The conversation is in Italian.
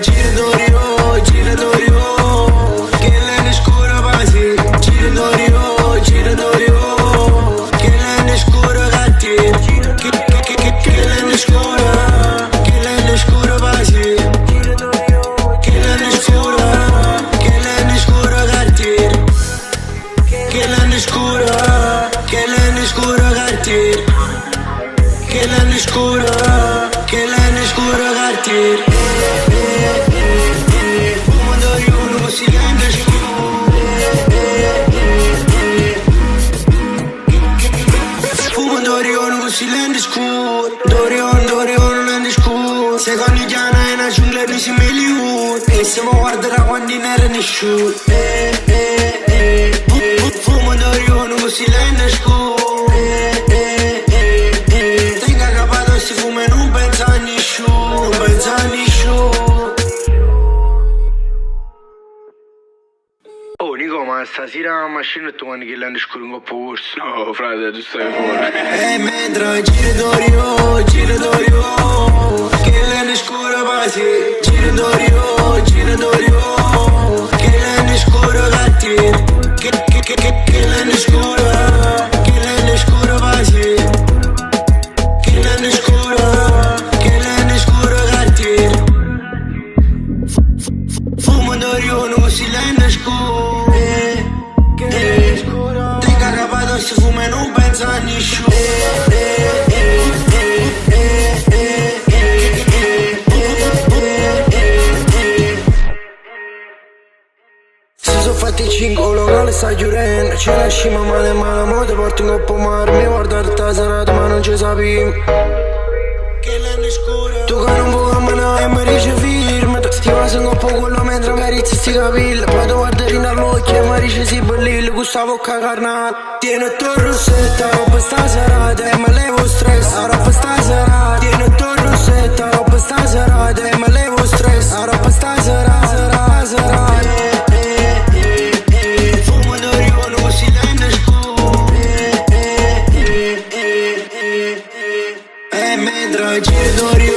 giratori, che l'anno scuro quasi. Giratori, che l'anno scuro cattivo. Che l'anno scuro quasi. Che l'anno scuro cattivo. Che l'anno scuro cattivo. Che l'anno scuro cattivo. Dorion, land scuro. Secondo i Giana è una giungla di simili. E se mi guarderà quando non era nessuno. Fumo Dorion, così land scuro. Tenga capato si fuma e non pensa a nessuno. Oh Nico, ma stasera macchina e tu quando che l'anno scuro un po' corso. No, frate, tu stai fuori. E mentre giratori, che l'anno scuro quasi. Giratori, che l'anno scuro cattivo. Che l'anno scuro quasi. Che l'anno scuro cattivo. Fumo Dorion, così l'anno scuro. Tenga capato si fuma e non pensa a nessuno. Si sono fatti 5, locale sta chiudendo. C'è la scima male male, mo te porto un coppo mare. Mi guarda il taserato ma non ci sapevo. Che l'anno scuro. Tu che non puoi ammanare e mi dice firma. Sti vasi un coppo quello mentre mi rizzi sti capelli. Poi tu guardi all'occhio e mi dice si bellillo. Questa bocca carnale. Tieni il tuo rossetto, roba sta serata e mi levo stress. Roba sta serata. Tieni il tuo rossetto, roba sta serata e mi levo stress. Roba sta serata. Fumo Dorion, così l'anno scuro. E mentre giratori,